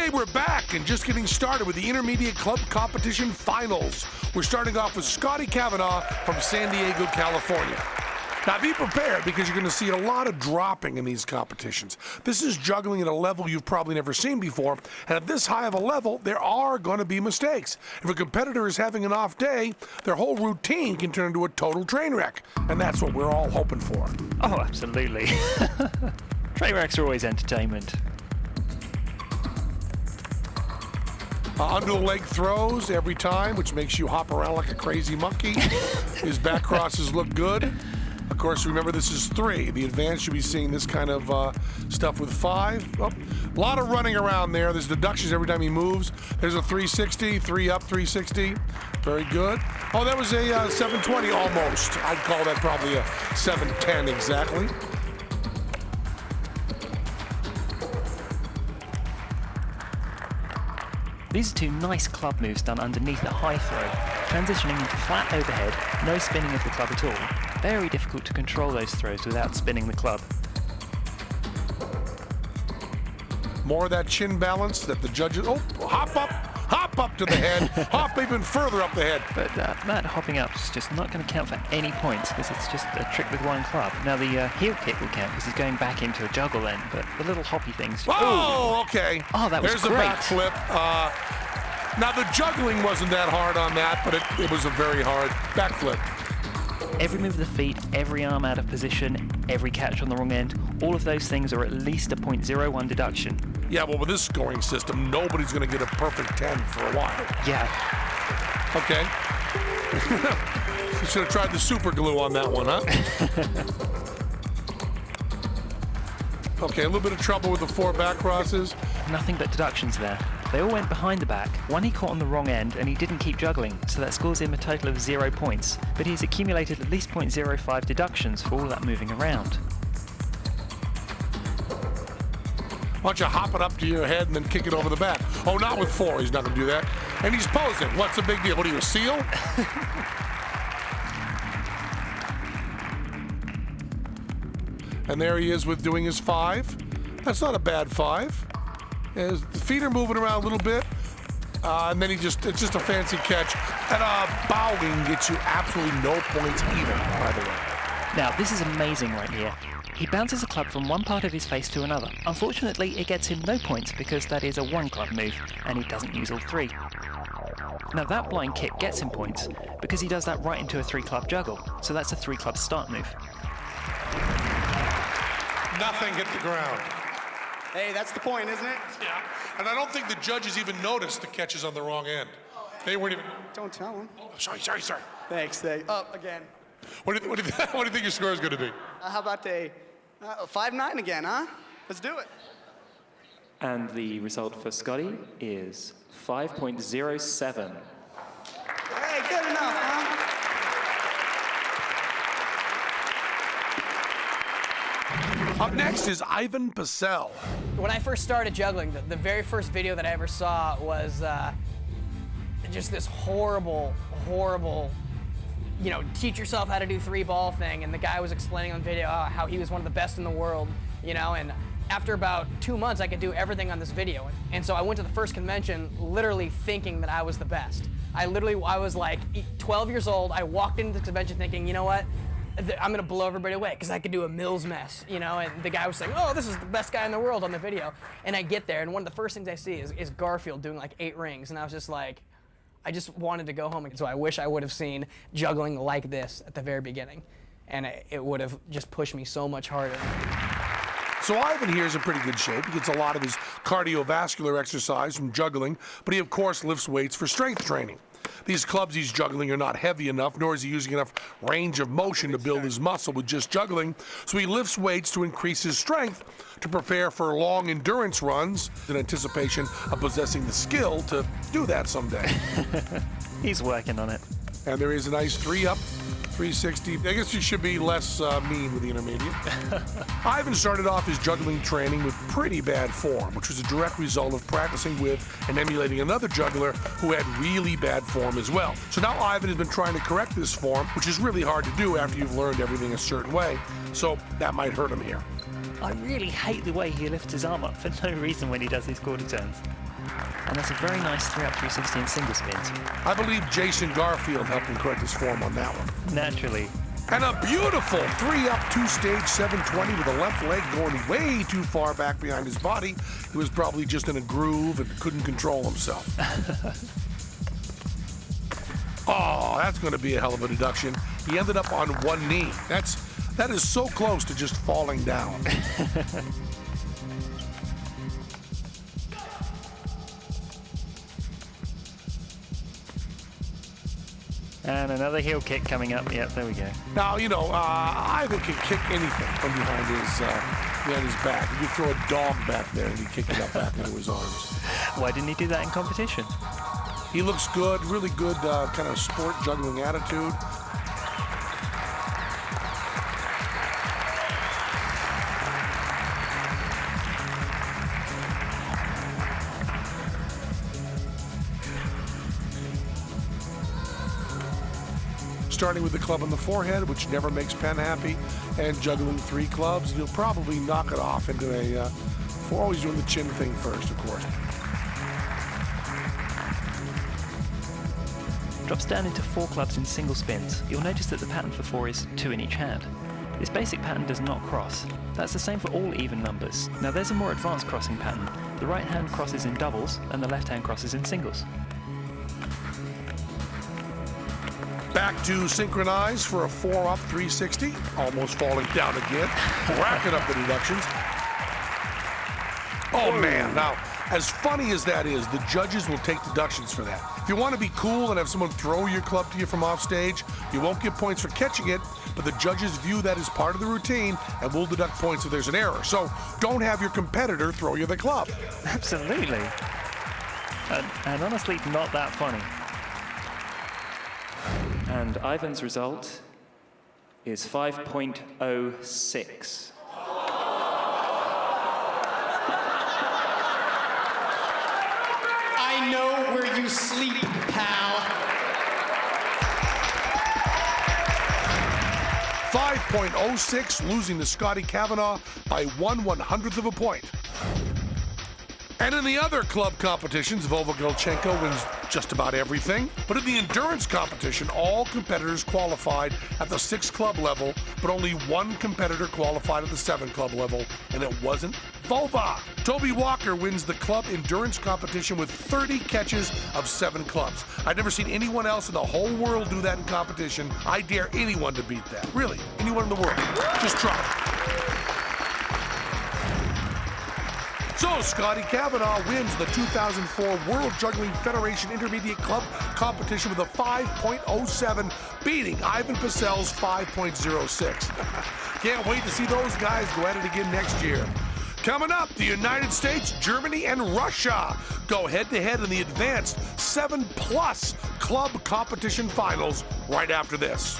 Okay, we're back and just getting started with the Intermediate Club Competition Finals. We're starting off with Scotty Cavanaugh from San Diego, California. Now be prepared because you're going to see a lot of dropping in these competitions. This is juggling at a level you've probably never seen before, and at this high of a level, there are going to be mistakes. If a competitor is having an off day, their whole routine can turn into a total train wreck, and that's what we're all hoping for. Oh, absolutely. Train wrecks are always entertainment. Under the leg throws every time, which makes you hop around like a crazy monkey. His back crosses look good. Of course, remember this is 3. The advanced should be seeing this kind of stuff with 5. Oh, a lot of running around there. There's deductions every time he moves. There's a 360, 3 up, 360. Very good. Oh, that was a 720 almost. I'd call that probably a 710 exactly. These are 2 nice club moves done underneath a high throw, transitioning into flat overhead, no spinning of the club at all. Very difficult to control those throws without spinning the club. More of that chin balance that the judges, oh, hop up to the head, hop even further up the head. But that hopping up is just not going to count for any points because it's just a trick with one club. Now the heel kick will count because he's going back into a juggle then, but the little hoppy things. Oh, okay. Oh, that was There's great. the back flip. Now the juggling wasn't that hard on that, but it was a very hard back flip. Every move of the feet, every arm out of position, every catch on the wrong end, all of those things are at least a .01 deduction. Yeah, well, with this scoring system, nobody's going to get a perfect 10 for a while. Yeah. Okay. You should have tried the super glue on that one, huh? Okay, a little bit of trouble with the 4 back crosses. Nothing but deductions there. They all went behind the back. One he caught on the wrong end and he didn't keep juggling, so that scores him a total of 0 points. But he's accumulated at least .05 deductions for all that moving around. Why don't you hop it up to your head and then kick it over the back? Oh, not with 4. He's not going to do that. And he's posing. What's the big deal? What are you, a seal? And there he is with doing his 5. That's not a bad 5. His feet are moving around a little bit. And then it's just a fancy catch. And bowing gets you absolutely no points either, by the way. Now, this is amazing right here. He bounces a club from one part of his face to another. Unfortunately, it gets him no points because that is a 1 club move, and he doesn't use all 3. Now that blind kick gets him points because he does that right into a 3 club juggle, so that's a 3 club start move. Nothing hit the ground. Hey, that's the point, isn't it? Yeah. And I don't think the judges even noticed the catches on the wrong end. They weren't even... Don't tell him. Oh, sorry. Thanks. Up again. What do you think your score is going to be? How about a 5-9 again, huh? Let's do it. And the result for Scotty is 5.07. Hey, good enough, huh? Up next is Ivan Pecel. When I first started juggling, the very first video that I ever saw was just this horrible, teach yourself how to do 3-ball thing, and the guy was explaining on video how he was one of the best in the world, and after about 2 months I could do everything on this video. And so I went to the first convention literally thinking that I was the best. I was like 12 years old. I walked into the convention thinking, you know what? I'm gonna blow everybody away because I could do a Mills mess, and the guy was saying, oh, this is the best guy in the world on the video. And I get there, and one of the first things I see is Garfield doing like 8 rings, and I was just like, I just wanted to go home. And so I wish I would have seen juggling like this at the very beginning, and it would have just pushed me so much harder. So Ivan here is in pretty good shape. He gets a lot of his cardiovascular exercise from juggling, but he of course lifts weights for strength training. These clubs he's juggling are not heavy enough, nor is he using enough range of motion to build his muscle with just juggling, so he lifts weights to increase his strength to prepare for long endurance runs in anticipation of possessing the skill to do that someday. He's working on it. And there is a nice 3-up, 360. I guess you should be less mean with the intermediate. Ivan started off his juggling training with pretty bad form, which was a direct result of practicing with and emulating another juggler who had really bad form as well. So now Ivan has been trying to correct this form, which is really hard to do after you've learned everything a certain way. So that might hurt him here. I really hate the way he lifts his arm up for no reason when he does these quarter turns. And that's a very nice 3-up 360 in single spins. I believe Jason Garfield helped him correct his form on that one. Naturally. And a beautiful 3-up 2-stage 720 with the left leg going way too far back behind his body. He was probably just in a groove and couldn't control himself. Oh, that's going to be a hell of a deduction. He ended up on one knee. That is so close to just falling down. And another heel kick coming up. Yep, there we go. Now, you know, Ivan can kick anything from behind his back. You could throw a dog back there and he'd kick it up back into his arms. Why didn't he do that in competition? He looks good, really good kind of sport juggling attitude. Starting with the club on the forehead, which never makes Penn happy, and juggling 3 clubs, you'll probably knock it off into a, always doing the chin thing first, of course. Drops down into 4 clubs in single spins. You'll notice that the pattern for 4 is 2 in each hand. This basic pattern does not cross. That's the same for all even numbers. Now there's a more advanced crossing pattern. The right hand crosses in doubles, and the left hand crosses in singles. Back to synchronize for a 4-up 360. Almost falling down again. Racking up the deductions. Oh, man. Now, as funny as that is, the judges will take deductions for that. If you want to be cool and have someone throw your club to you from off stage, you won't get points for catching it, but the judges view that as part of the routine and will deduct points if there's an error. So don't have your competitor throw you the club. Absolutely. And honestly, not that funny. And Ivan's result is 5.06. I know where you sleep, pal. 5.06, losing to Scotty Cavanaugh by 1/100th of a point. And in the other club competitions, Volvogelchenko wins just about everything. But in the endurance competition, all competitors qualified at the 6-club level, but only one competitor qualified at the 7-club level, and it wasn't Vova. Toby Walker wins the club endurance competition with 30 catches of 7 clubs. I've never seen anyone else in the whole world do that in competition. I dare anyone to beat that. Really, anyone in the world. Just try. So Scotty Cavanaugh wins the 2004 World Juggling Federation Intermediate Club competition with a 5.07, beating Ivan Pecel's 5.06. Can't wait to see those guys go at it again next year. Coming up, the United States, Germany, and Russia go head-to-head in the advanced 7+ club competition finals right after this.